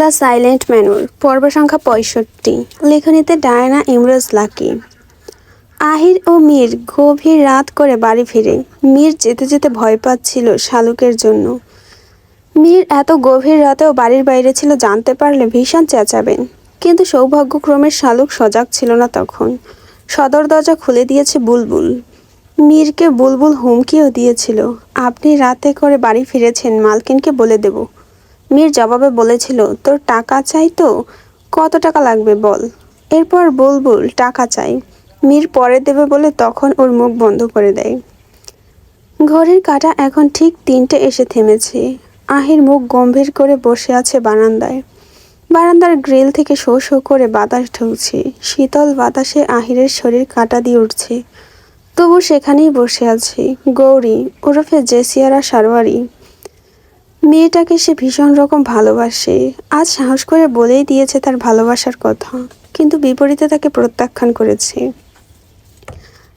The silent ম্যানুর পর্ব সংখ্যা ৬৫। লেখনীতে Diana Imroz lucky. Ahir ও মীর গভীর রাত করে বাড়ি ফিরে। মীর যেতে যেতে ভয় পাচ্ছিল শালুকের জন্য। মীর এত গভীর রাতেও বাড়ির বাইরে ছিল, জানতে পারলে ভীষণ চেঁচাবেন। কিন্তু সৌভাগ্যক্রমে শালুক সজাগ ছিল না তখন। সদর দরজা খুলে দিয়েছে বুলবুল। মীরকে বুলবুল হুমকিও দিয়েছিল, আপনি রাতে করে বাড়ি ফিরেছেন, মালকিনকে বলে দেব। মীর জবাবে বলেছিল, তোর টাকা চাই তো, কত টাকা লাগবে বল। এরপর বুলবুল টাকা চাই, মীর পরে দেবে বলে তখন ওর মুখ বন্ধ করে দেয়। ঘড়ির কাঁটা এখন ঠিক ৩টে এসে থেমেছে। আহির মুখ গম্ভীর করে বসে আছে বারান্দায়। বারান্দার গ্রিল থেকে শো শো করে বাতাস ঢুকছে। শীতল বাতাসে আহিরের শরীর কাঁটা দিয়ে উঠছে। তবু সেখানেই বসে আছে গৌরী ওরফে জেসিয়ারা সারোয়ারি। মেয়েটাকে সে ভীষণ রকম ভালোবাসে। আজ সাহস করে বলেই দিয়েছে তার ভালোবাসার কথা, কিন্তু বিপরীতে তাকে প্রত্যাখ্যান করেছে।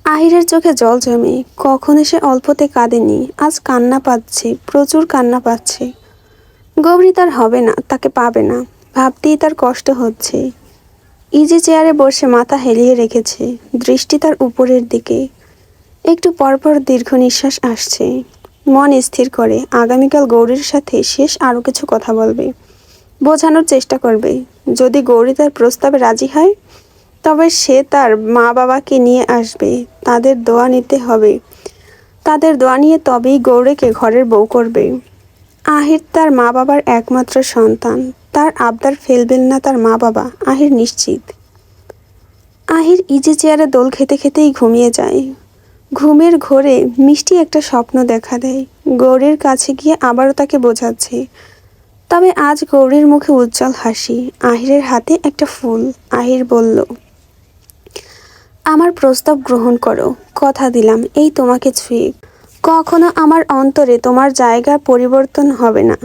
আহিরের চোখে জল জমে। কখনো সে অল্পতে কাঁদেনি, আজ কান্না পাচ্ছে, প্রচুর কান্না পাচ্ছে। গৌরী তার হবে না, তাকে পাবে না, ভাবতেই তার কষ্ট হচ্ছে। ইজি চেয়ারে বসে মাথা হেলিয়ে রেখেছে, দৃষ্টি তার উপরের দিকে। একটু পরপর দীর্ঘ নিঃশ্বাস আসছে। মন স্থির করে আগামীকাল গৌরীর সাথে শেষ আরও কিছু কথা বলবে, বোঝানোর চেষ্টা করবে। যদি গৌরী তার প্রস্তাবে রাজি হয়, তবে সে তার মা বাবাকে নিয়ে আসবে, তাদের দোয়া নিতে হবে। তাদের দোয়া নিয়ে তবেই গৌরীকে ঘরের বউ করবে। আহির তার মা বাবার একমাত্র সন্তান, তার আবদার ফেলবেন না তার মা বাবা, আহির নিশ্চিত। আহির ইজি চেয়ারে দোল খেতে খেতেই ঘুমিয়ে যায়। ঘুমের ঘোরে মিষ্টি একটা স্বপ্ন দেখা দেয়। গৌরীর কাছে গিয়ে আবারও তাকে বোঝাচ্ছে। তবে আজ গৌরীর মুখে উজ্জ্বল হাসি, আহিরের হাতে একটা ফুল। আহির বলল, আমার প্রস্তাব গ্রহণ করো, কথা দিলাম এই তোমাকে ছুঁয়ে কখনো আমার অন্তরে তোমার জায়গার পরিবর্তন হবে না।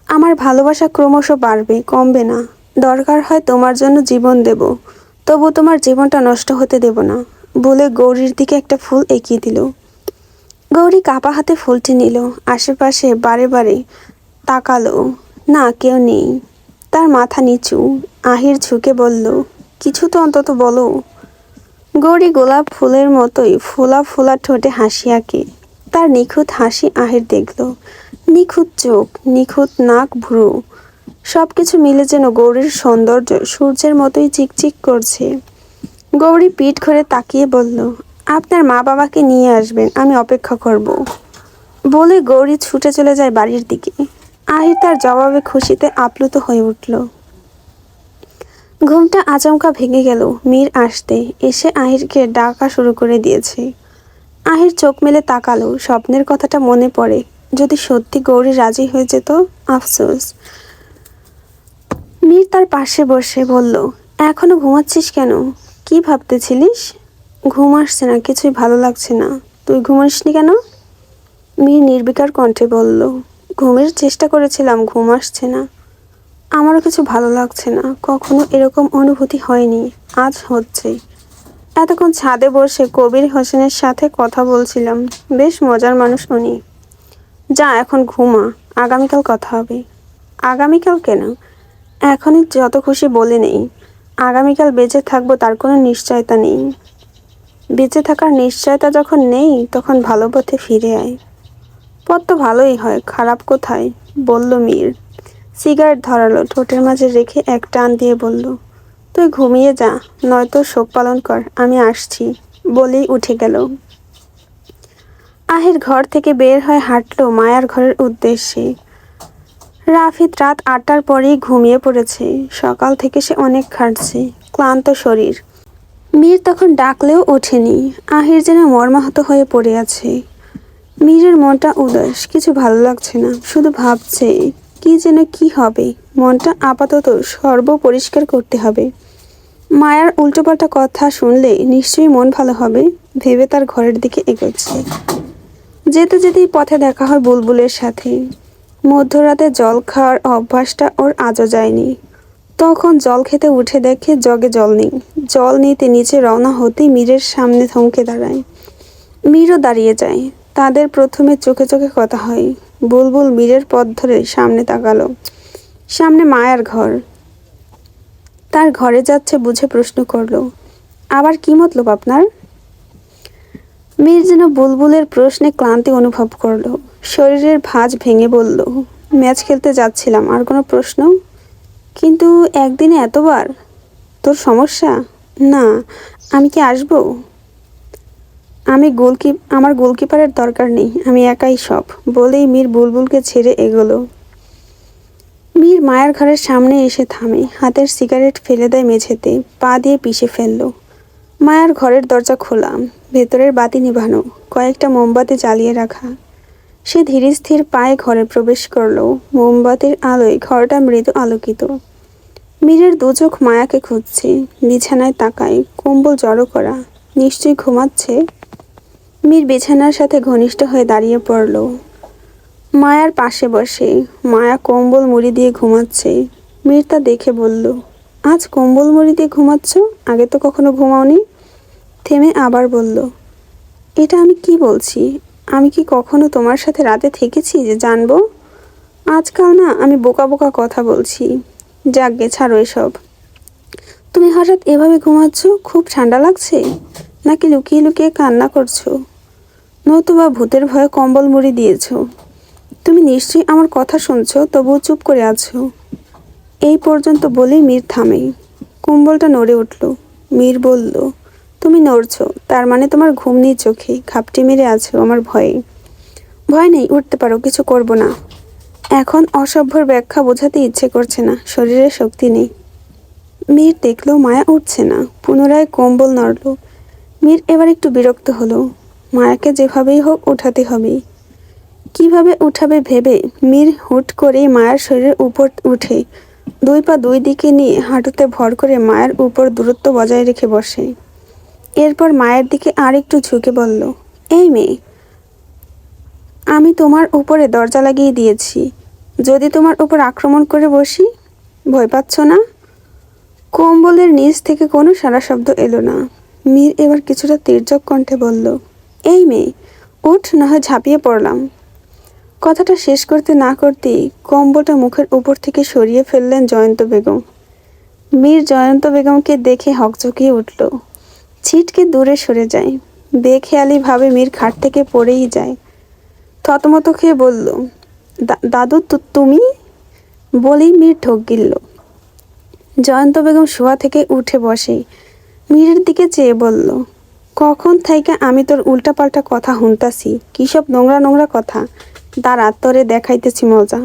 আমার ভালোবাসা ক্রমশ বাড়বে, কমবে না। দরকার হয় তোমার জন্য জীবন দেব, তবু তোমার জীবনটা নষ্ট হতে দেব না, বলে গৌরীর দিকে একটা ফুল এগিয়ে দিল। গৌরী কাপা হাতে ফুলটি নিল, আশেপাশে বারে বারে তাকালো। না, কেউ নেই। তার মাথা নিচু। আহির ঝুঁকে বলল, কিছু তো অন্তত বলো। গৌরী গোলাপ ফুলের মতোই ফোলা ফোলা ঠোঁটে হাসি আঁকে। তার নিখুঁত হাসি আহির দেখল। নিখুঁত চোখ, নিখুঁত নাক, ভ্রু, সব কিছু মিলে যেন গৌরীর সৌন্দর্য সূর্যের মতোই চিকচিক করছে। গৌরী পিঠ ঘুরে তাকিয়ে বলল, আপনার মা বাবাকে নিয়ে আসবেন, আমি অপেক্ষা করব। বলে গৌরী ছুটে চলে যায় বাড়ির দিকে। আহির তার জবাবে খুশিতে আপ্লুত হয়ে উঠল। ঘুমটা আচমকা ভেঙে গেল মীর আসতে। এসে আহিরকে ডাকা শুরু করে দিয়েছে। আহির চোখ মেলে তাকালো, স্বপ্নের কথাটা মনে পড়ে। যদি সত্যি গৌরী রাজি হয়ে যেত, আফসোস। মীর তার পাশে বসে বলল, এখনো ঘুমাচ্ছিস কেন? কি ভাবতেছিলিস? ঘুম আসছে না, কিছুই ভালো লাগছে না। তুই ঘুমাসনি কেন? মীর নির্বিকার কণ্ঠে বলল, ঘুমের চেষ্টা করেছিলাম, ঘুম আসছে না। আমারও কিছু ভালো লাগছে না, কখনো এরকম অনুভূতি হয়নি, আজ হচ্ছে। এতক্ষণ ছাদে বসে কবির হোসেনের সাথে কথা বলছিলাম, বেশ মজার মানুষ উনি। যা এখন ঘুমা, আগামীকাল কথা হবে। আগামীকাল কেন? এখনই যত খুশি বলে নেই। আগামীকাল বেঁচে থাকবো তার কোনো নিশ্চয়তা নেই। বেঁচে থাকার নিশ্চয়তা যখন নেই, তখন ভালো পথে ফিরে আয়। পথ তো ভালোই হয়, খারাপ কোথায়? বলল মীর। সিগারেট ধরালো, ঠোঁটের মাঝে রেখে এক টান দিয়ে বলল, তুই ঘুমিয়ে যা, নয়তো শোক পালন কর, আমি আসছি, বলেই উঠে গেল। আহির ঘর থেকে বের হয়ে হাঁটল মায়ার ঘরের উদ্দেশ্যে। রাফিদ রাত ৮টার পরেই ঘুমিয়ে পড়েছে। সকাল থেকে সে অনেক খাটছে, ক্লান্ত শরীর। মীর তখন ডাকলেও ওঠেনি। আহির যেন মর্মাহত হয়ে পড়ে আছে। মীরের মনটা উদাস, কিছু ভালো লাগছে না, শুধু ভাবছে কি যেন কি হবে। মনটা আপাতত সর্বপরিষ্কার করতে হবে। মায়ার উল্টোপাল্টা কথা শুনলে নিশ্চয়ই মন ভালো হবে, ভেবে তার ঘরের দিকে এগোচ্ছে। যেতে যেতেই পথে দেখা হয় বুলবুলের সাথে। মধ্যরাতে জল খাওয়ার অভ্যাসটা ওর আজও যায়নি। তখন জল খেতে উঠে দেখে জগে জল নেই। জল নিতে নিচে রওনা হতেই মীরের সামনে থমকে দাঁড়ায়। মীরও দাঁড়িয়ে যায়। তাদের প্রথমে চোখে চোখে কথা হয়। বুলবুল মীরের পথ ধরে সামনে তাকালো। সামনে মায়ার ঘর। তার ঘরে যাচ্ছে বুঝে প্রশ্ন করলো, আবার কি মতলব আপনার? মীর যেন বুলবুলের প্রশ্নে ক্লান্তি অনুভব করলো। শরীরের ভাঁজ ভেঙে বলল, ম্যাচ খেলতে যাচ্ছিলাম, আর কোনো প্রশ্ন? কিন্তু একদিনে এতবার? তোর সমস্যা? না, আমি কি আসবো? আমার গোলকিপারের দরকার নেই, আমি একাই সব, বলেই মীর বুলবুলকে ছেড়ে এগোলো। মীর মায়ের ঘরের সামনে এসে থামে, হাতের সিগারেট ফেলে দেয় মেঝেতে, পা দিয়ে পিষে ফেলল। মায়ার ঘরের দরজা খোলা, ভেতরের বাতি নিভানো, কয়েকটা মোমবাতি জ্বালিয়ে রাখা। সে ধীরে স্থির পায়ে ঘরে প্রবেশ করল। মোমবাতির আলোয় ঘরটা মৃদু আলোকিত। মীরের দু চোখ মায়াকে খুঁজছে, বিছানায় তাকায়, কম্বল জড়ো করা, নিশ্চয়ই ঘুমাচ্ছে। মীর বিছানার সাথে ঘনিষ্ঠ হয়ে দাঁড়িয়ে পড়ল। মায়ার পাশে বসে। মায়া কম্বল মুড়ি দিয়ে ঘুমাচ্ছে। মীর তা দেখে বলল, আজ কম্বল মুড়ি দিয়ে ঘুমাচ্ছ? আগে তো কখনো ঘুমাওনি। থেমে আবার বলল, এটা আমি কি বলছি? আমি কি কখনো তোমার সাথে রাতে থেকেছি যে জানবো? আজকাল না আমি বোকা বোকা কথা বলছি। যাকগে, ছাড়ো এসব। তুমি হঠাৎ এভাবে ঘুমাচ্ছ, খুব ঠান্ডা লাগছে? নাকি লুকিয়ে লুকিয়ে কান্না করছো? নতুবা ভূতের ভয়ে কম্বল মুড়ি দিয়েছো? তুমি নিশ্চয়ই আমার কথা শুনছো, তবুও চুপ করে আছো। এই পর্যন্ত বলেই মীর থামে। কম্বলটা নড়ে উঠল। মীর বলল, তুমি নড়ছো, তার মানে তোমার ঘুম নেই চোখে, ঘাপটি মেরে আছো আমার ভয়ে। ভয় নেই, উঠতে পারো, কিছু করব না। এখন অসভ্যর ব্যাখ্যা বোঝাতে ইচ্ছে করছে না, শরীরে শক্তি নেই। মীর দেখলো মায়া উঠছে না, পুনরায় কম্বল নড়ল। মীর এবার একটু বিরক্ত হলো। মায়াকে যেভাবেই হোক উঠাতে হবে। কিভাবে উঠাবে ভেবে মীর হুট করেই মায়ের শরীরের উপর উঠে দুই পা দুই দিকে নিয়ে হাঁটুতে ভর করে মায়ের উপর দূরত্ব বজায় রেখে বসে। এরপর মায়ের দিকে আর একটু ঝুঁকে বলল, এই মেয়ে, আমি তোমার উপরে দরজা লাগিয়ে দিয়েছি, যদি তোমার উপর আক্রমণ করে বসি? ভয় পাচ্ছ না? কম্বলের নিচ থেকে কোনো সারা শব্দ এলো না। মীর এবার কিছুটা তীর্যক কণ্ঠে বলল, এই মেয়ে, উঠ, না হয় ঝাঁপিয়ে পড়লাম। কথাটা শেষ করতে না করতেই কম্বলটা মুখের উপর থেকে সরিয়ে ফেললেন জয়ন্ত বেগম। মীর জয়ন্ত বেগমকে দেখে হকচকিয়ে উঠল। ছিটকে দূরে সরে যায়। বেখেয়ালিভাবে মীর খাট থেকে পড়েই যায়। থতমত খেয়ে বলল, দাদু তুমি? বলেই মীর ঢোক গিলল। জয়ন্ত বেগম শোয়া থেকে উঠে বসে মীরের দিকে চেয়ে বলল, কখন থাইকা আমি তোর উল্টাপাল্টা কথা শুনতাছি, কী সব নোংরা নোংরা কথা, দাঁড়া তোরে দেখাইতেছি মজা।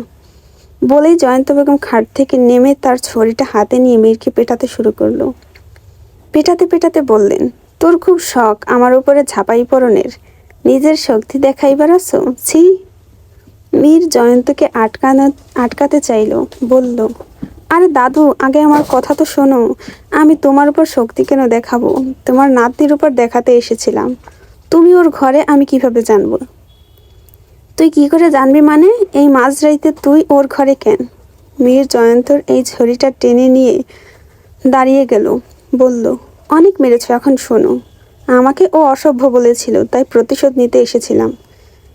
বলেই জয়ন্ত বেগম খাট থেকে নেমে তার ছড়িটা হাতে নিয়ে মীরকে পেটাতে শুরু করলো। পেটাতে পেটাতে বললেন, তোর খুব শখ আমার উপরে ঝাঁপাই পড়নের, নিজের শক্তি দেখাইবার আছো, ছি। মীর জয়ন্তকে আটকাতে চাইল, বলল, আরে দাদু, আগে আমার কথা তো শোনো। আমি তোমার উপর শক্তি কেন দেখাবো? তোমার নাতনির উপর দেখাতে এসেছিলাম। তুমি ওর ঘরে, আমি কিভাবে জানবো? তুই কি করে জানবি মানে? এই মাঝরাইতে তুই ওর ঘরে কেন? মীর জয়ন্তর এই ছড়িটা টেনে নিয়ে দাঁড়িয়ে গেল, বলল, অনেক মেরেছ, এখন শোনো। আমাকে ও অসভ্য বলেছিল, তাই প্রতিশোধ নিতে এসেছিলাম,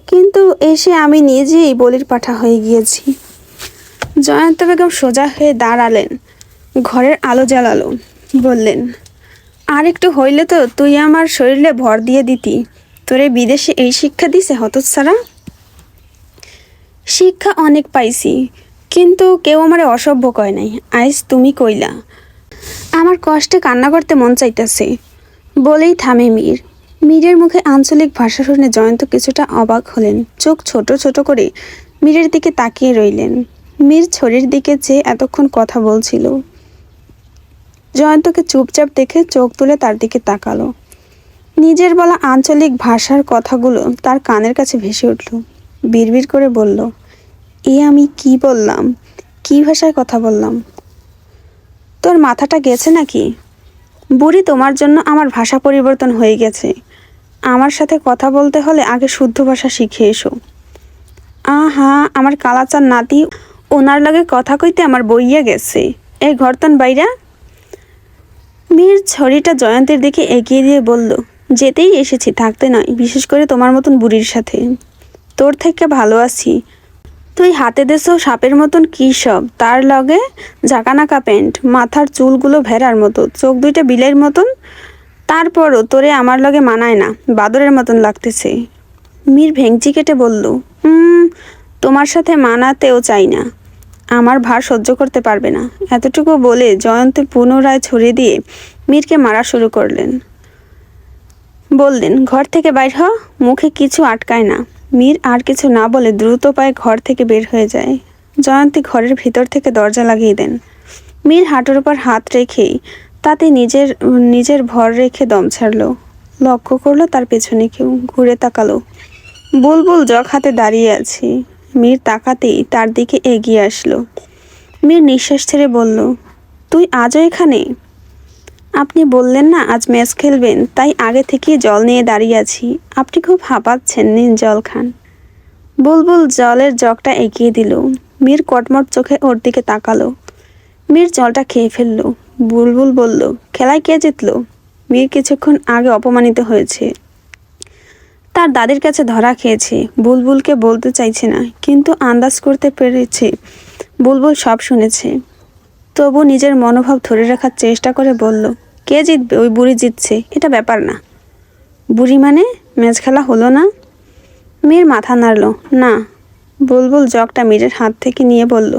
কিন্তু এসে আমি নিজেই বলির পাঠা হয়ে গিয়েছি। জয়ন্ত বেগম সোজা হয়ে দাঁড়ালেন, ঘরের আলো জ্বালালো, বললেন, আর একটু হইলে তো তুই আমার শরীরে ভর দিয়ে দিতি। তোরে বিদেশে এই শিক্ষা দিছে হতচ্ছাড়া? শিক্ষা অনেক পাইছি, কিন্তু কেউ আমারে অসভ্য কয় নাই, আইস তুমি কইলা। আমার কষ্টে কান্না করতে মন চাইতেছে। বলেই থামে মীর। মীরের মুখে আঞ্চলিক ভাষা শুনে জয়ন্ত কিছুটা অবাক হলেন। চোখ ছোট ছোট করে মীরের দিকে তাকিয়ে রইলেন। মীর ছড়ির দিকে চেয়ে এতক্ষণ কথা বলছিল। জয়ন্তকে চুপচাপ দেখে চোখ তুলে তার দিকে তাকালো। নিজের বলা আঞ্চলিক ভাষার কথাগুলো তার কানের কাছে ভেসে উঠল। বিড়বিড় করে বলল, আমি কি বললাম? কি ভাষায় কথা বললাম? তোর মাথাটা গেছে নাকি? বুড়ি, তোমার জন্য আমার ভাষা পরিবর্তন হয়ে গেছে। আমার সাথে কথা বলতে হলে আগে শুদ্ধ ভাষা শিখে এসো। আহা, আমার কালাচার নাতি, ওনার লগে কথা কইতে আমার বইয়া গেছে। এই ঘরতন বাইরা। মীর ছড়িটা জয়ন্তের দিকে এগিয়ে দিয়ে বলল, যেতেই এসেছি, থাকতে নয়, বিশেষ করে তোমার মতন বুড়ির সাথে। তোর থেকে ভালো আছি, তুই হাতে দেছো সাপের মতন কী সব, তার লগে ঝাঁকানাকা প্যান্ট, মাথার চুলগুলো ভেড়ার মতো, চোখ দুইটা বিলের মতন। তারপরও তোরে আমার লগে মানায় না, বাদরের মতন লাগতেছে। মীর ভেংচি কেটে বলল, তোমার সাথে মানাতেও চাই না, আমার ভার সহ্য করতে পারবে না। এতটুকু বলে জয়ন্তী পুনরায় ছড়িয়ে দিয়ে মীরকে মারা শুরু করলেন। বললেন, ঘর থেকে বাইর হ। মুখে কিছু আটকায় না। মীর আর কিছু না বলে দ্রুত পায়ে ঘর থেকে বের হয়ে যায়। জয়ন্তী ঘরের ভিতর থেকে দরজা লাগিয়ে দেন। মীর হাঁটুর উপর হাত রেখেই তাতে নিজের নিজের ভর রেখে দম ছাড়ল। লক্ষ্য করলো তার পেছনে কেউ, ঘুরে তাকালো। বুলবুল জগ হাতে দাঁড়িয়ে আছে। মীর তাকাতেই তার দিকে এগিয়ে আসলো। মীর নিঃশ্বাস ছেড়ে বলল, তুই আজও এখানে? আপনি বললেন না আজ ম্যাচ খেলবেন, তাই আগে থেকে জল নিয়ে দাঁড়িয়ে আছি। আপনি খুব হাঁপাচ্ছেন, নিন জল খান। বুলবুল জলের জগটা এগিয়ে দিল। মীর কটমট চোখে ওর দিকে তাকালো। মীর জলটা খেয়ে ফেলল। বুলবুল বলল, খেলায় কে জিতল? মীর কিছুক্ষণ আগে অপমানিত হয়েছে, তার দাদির কাছে ধরা খেয়েছে। বুলবুলকে বলতে চাইছে না, কিন্তু আন্দাজ করতে পেরেছে বুলবুল সব শুনেছে। তবু নিজের মনোভাব ধরে রাখার চেষ্টা করে বলল, কে জিতবে? ওই বুড়ি জিতছে, এটা ব্যাপার না। বুড়ি মানে? ম্যাচ খেলা হলো না? মীর মাথা নাড়ল, না। বুলবুল জগটা মীরের হাত থেকে নিয়ে বলল,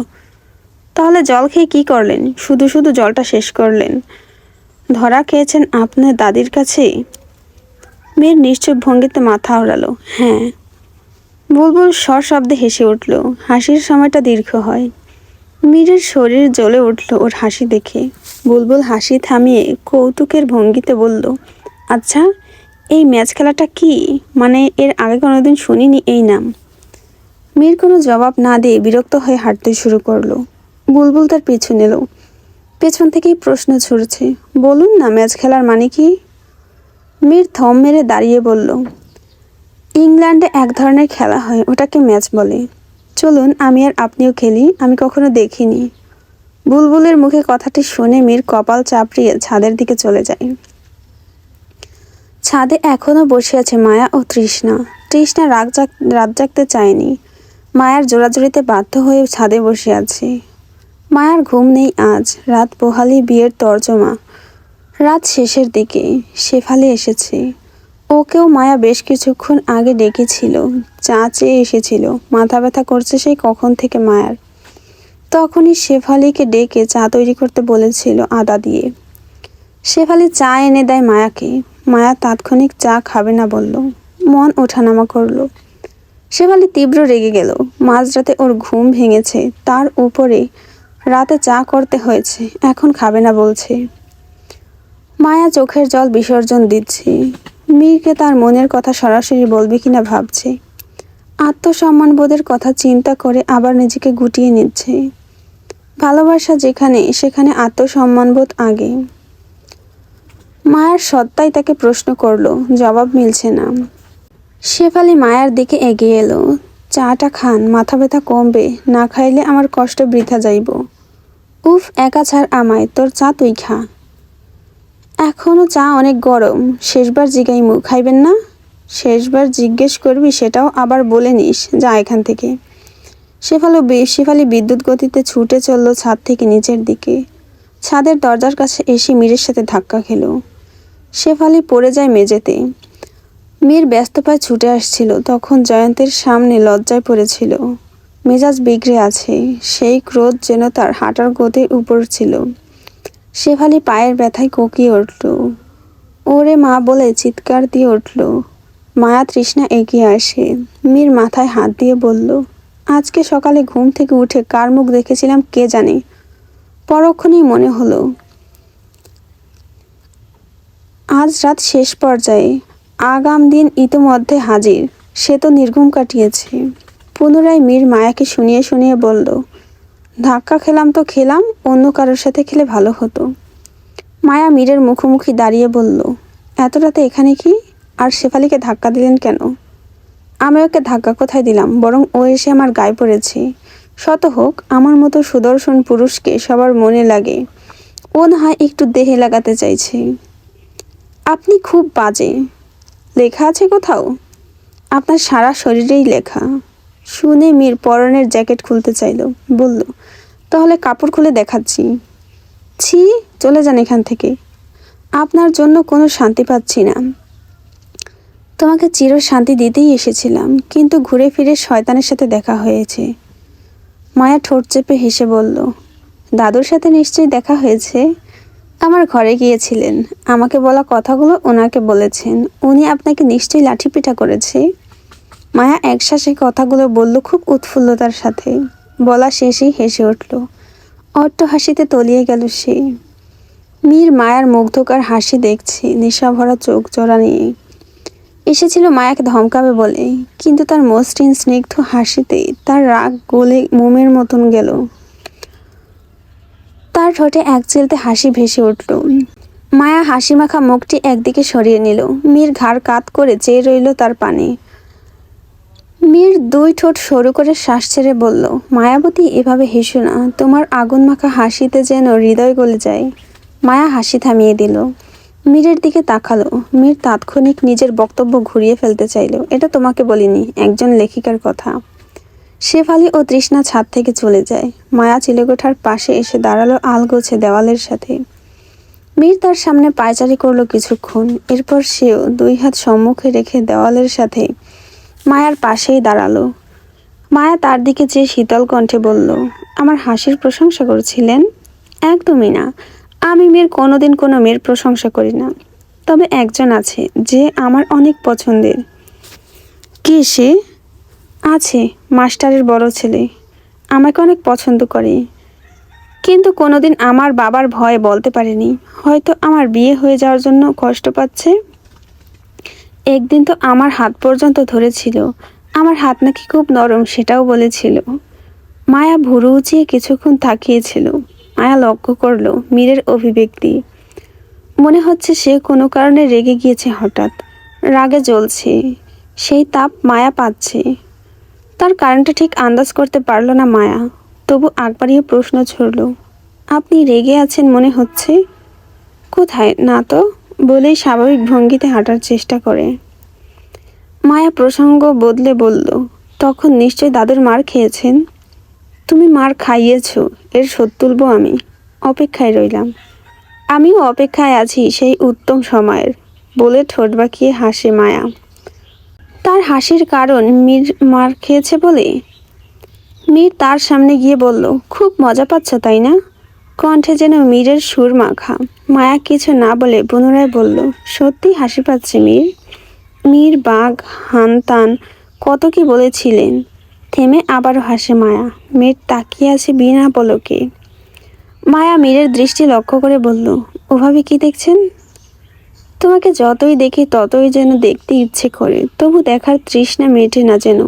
তাহলে জল খেয়ে কি করলেন? শুধু শুধু জলটা শেষ করলেন। ধরা খেয়েছেন আপনার দাদির কাছে? মীর নিশ্চুপ ভঙ্গিতে মাথা ওড়ালো, হ্যাঁ। বুলবুল সশব্দে হেসে উঠল। হাসির সময়টা দীর্ঘ হয়। মীরের শরীর জ্বলে উঠল ওর হাসি দেখে। বুলবুল হাসি থামিয়ে কৌতুকের ভঙ্গিতে বলল, আচ্ছা, এই ম্যাচ খেলাটা কি? মানে এর আগে কোনোদিন শুনিনি এই নাম। মীর কোনো জবাব না দিয়ে বিরক্ত হয়ে হাঁটতে শুরু করলো। বুলবুল তার পিছু নিল। পেছন থেকেই প্রশ্ন ছুড়ছে, বলুন না ম্যাচ খেলার মানে কি? মীর থম মেরে দাঁড়িয়ে বলল, ইংল্যান্ডে এক ধরনের খেলা হয়, ওটাকে ম্যাচ বলে। চলুন আমি আর আপনিও খেলি, আমি কখনো দেখিনি। বুলবুলের মুখে কথাটি শুনে মীর কপাল চাপড়িয়ে ছাদের দিকে চলে যায়। ছাদে এখনো বসে আছে মায়া ও তৃষ্ণা। তৃষ্ণা রাত জাগতে চায়নি, মায়ার জোড়াজুড়িতে বাধ্য হয়ে ছাদে বসে আছে। মায়ার ঘুম নেই আজ। রাত পোহালি বিয়ের তর্জমা। রাত শেষের দিকে শেফালি এসেছে। ওকেও মায়া বেশ কিছুক্ষণ আগে ডেকেছিল, চা চেয়ে এসেছিল। মাথা ব্যথা করছে সেই কখন থেকে মায়ার। তখনই শেফালিকে ডেকে চা তৈরি করতে বলেছিল আদা দিয়ে। শেফালি চা এনে দেয় মায়াকে। মায়া তাৎক্ষণিক চা খাবে না বলল, মন ওঠানামা করলো। শেফালি তীব্র রেগে গেল। মাঝরাতে ওর ঘুম ভেঙেছে, তার উপরে রাতে চা করতে হয়েছে, এখন খাবে না বলছে। মায়া চোখের জল বিসর্জন দিচ্ছে। মীরকে তার মনের কথা সরাসরি বলবে কিনা ভাবছে। আত্মসম্মানবোধের কথা চিন্তা করে আবার নিজেকে গুটিয়ে নিচ্ছে। ভালোবাসা যেখানে, সেখানে আত্মসম্মানবোধ আগে। মায়ার সত্তাই তাকে প্রশ্ন করলো, জবাব মিলছে না। শেফালি মায়ার দিকে এগিয়ে এলো। চাটা খান, মাথা ব্যথা কমবে, না খাইলে আমার কষ্ট বৃথা যাইব। উফ, একা ছাড় আমায়, তোর চা তুই খা। এখনো চা অনেক গরম, শেষবার জিগাইমু, খাইবেন না? শেষবার জিজ্ঞেস করবি সেটাও আবার বলে নিস, যা এখান থেকে। শেফালি বিদ্যুৎ গতিতে ছুটে চলল ছাদ থেকে নিচের দিকে। ছাদের দরজার কাছে এসে মীরের সাথে ধাক্কা খেল। শেফালি পড়ে যায় মেঝেতে। মীর ব্যস্ত পায়ে ছুটে আসছিল, তখন জয়ন্তের সামনে লজ্জায় পড়েছিল। মেজাজ বিগড়ে আছে, সেই ক্রোধ যেন তার হাঁটার গতির উপর ছিল। শেফালি পায়ের ব্যথায় কোকিয়ে উঠল। ওরে মা বলে চিৎকার দিয়ে উঠল। মায়া তৃষ্ণা এগিয়ে আসে। মীর মাথায় হাত দিয়ে বলল, আজকে সকালে ঘুম থেকে উঠে কার মুখ দেখেছিলাম কে জানে। পরক্ষণেই মনে হলো আজ রাত শেষ পর্যায়ে, আগাম দিন ইতোমধ্যে হাজির। সে তো নির্ঘুম কাটিয়েছে। পুনরায় মীর মায়াকে শুনিয়ে শুনিয়ে বলল, ধাক্কা খেলাম তো খেলাম, অন্য কারোর সাথে খেলে ভালো হতো। মায়া মীরের মুখোমুখি দাঁড়িয়ে বলল, এত রাতে এখানে কি? আর শেফালিকে ধাক্কা দিলেন কেন? আমি ওকে ধাক্কা কোথায় দিলাম, বরং ও এসে আমার গায়ে পড়েছে। শত হোক, আমার মতো সুদর্শন পুরুষকে সবার মনে লাগে, ও না হয় একটু দেহে লাগাতে চাইছে। আপনি খুব বাজে। লেখা আছে কোথাও? আপনার সারা শরীরেই লেখা। শুনে মীর পরনের জ্যাকেট খুলতে চাইল। বলল, তাহলে কাপড় খুলে দেখাচ্ছি। ছি, চলে যান এখান থেকে। আপনার জন্য কোনো শান্তি পাচ্ছি না। তোমাকে চির শান্তি দিতেই এসেছিলাম, কিন্তু ঘুরে ফিরে শয়তানের সাথে দেখা হয়েছে। মায়া ঠোঁট চেপে হেসে বলল, দাদুর সাথে নিশ্চয়ই দেখা হয়েছে। আমার ঘরে গিয়েছিলেন, আমাকে বলা কথাগুলো ওনাকে বলেছেন। উনি আপনাকে নিশ্চয়ই লাঠিপিটা করেছে। মায়া একশ্বাসে কথাগুলো বলল খুব উৎফুল্লতার সাথে। বলা শেষেই হেসে উঠল। অট্ট হাসিতে তলিয়ে গেল সে। মীর মায়ার মুগ্ধকার হাসি দেখছে নেশাভরা চোখ জোড়া নিয়ে। এসেছিল মায়াকে ধমকাবে বলে, কিন্তু তার মসৃণ স্নিগ্ধ হাসিতে তার রাগ গলে মোমের মতন গেল। তার ঠোঁটে এক চিলতে হাসি ভেসে উঠল। মায়া হাসি মাখা মুখটি একদিকে সরিয়ে নিল। মীর ঘাড় কাত করে চেয়ে রইল তার পানে। মীর দুই ঠোঁট সরু করে শ্বাস ছেড়ে বলল, মায়াবতী, এভাবে হেসো না। তোমার আগুন মাখা হাসিতে যেন হৃদয় গলে যায়। মায়া হাসি থামিয়ে দিল। মীরের দিকে তাকালো। মীর তাৎক্ষণিক নিজের বক্তব্য ঘুরিয়ে ফেলতে চাইল। এটা তোমাকে বলিনি, একজন লেখিকার কথা। শেফালি ও তৃষ্ণা ছাদ থেকে চলে যায়। মায়া চিলেকোঠার পাশে এসে দাঁড়ালো আলগোছে দেওয়ালের সাথে। মীর তার সামনে পায়চারি করলো কিছুক্ষণ। এরপর সেও দুই হাত সম্মুখে রেখে দেওয়ালের সাথে মায়ার পাশেই দাঁড়ালো। মায়া তার দিকে চেয়ে শীতল কণ্ঠে বলল, আমার হাসির প্রশংসা করছিলেন? একদমই না। আমি কোনোদিন কোনো মেয়ের প্রশংসা করি না। তবে একজন আছে যে আমার অনেক পছন্দের। কে সে? আছে, মাস্টারের বড় ছেলে। আমাকে অনেক পছন্দ করে, কিন্তু কোনোদিন আমার বাবার ভয়ে বলতে পারেনি। হয়তো আমার বিয়ে হয়ে যাওয়ার জন্য কষ্ট পাচ্ছে। একদিন তো আমার হাত পর্যন্ত ধরেছিল। আমার হাত নাকি খুব নরম, সেটাও বলেছিল। মায়া ভুরু উঁচিয়ে কিছুক্ষণ তাকিয়েছিল। মায়া লক্ষ্য করলো মীরের অভিব্যক্তি। মনে হচ্ছে সে কোনো কারণে রেগে গিয়েছে হঠাৎ। রাগে জ্বলছে, সেই তাপ মায়া পাচ্ছে। তার কারণটা ঠিক আন্দাজ করতে পারল না মায়া। তবু আগ বাড়িয়ে প্রশ্ন ছুড়ল, আপনি রেগে আছেন মনে হচ্ছে? কোথায় না তো, বলেই স্বাভাবিক ভঙ্গিতে হাঁটার চেষ্টা করে। মায়া প্রসঙ্গ বদলে বলল, তখন নিশ্চয় দাদুর মার খেয়েছেন। তুমি মার খাইয়েছ, এর শোধ তুলব আমি। অপেক্ষায় রইলাম। আমিও অপেক্ষায় আছি সেই উত্তম সময়ের, বলে ঠোঁট বাঁকিয়ে হাসে মায়া। তার হাসির কারণ মীর মার খেয়েছে বলে। মীর তার সামনে গিয়ে বলল, খুব মজা পাচ্ছ তাই না? কণ্ঠে যেন মীরের সুর মাখা। মায়া কিছু না বলে পুনরায় বলল, সত্যি হাসি পাচ্ছে মীর। মীর বাঘ হানতান কত কি বলেছিলেন। থেমে আবারও হাসে মায়া। মীর তাকিয়ে আছে বিনা পলকে। মায়া মীরের দৃষ্টি লক্ষ্য করে বলল, ওভাবে কি দেখছেন? তোমাকে যতই দেখি ততই যেন দেখতে ইচ্ছে করে, তবু দেখার তৃষ্ণা মেটে না যেন।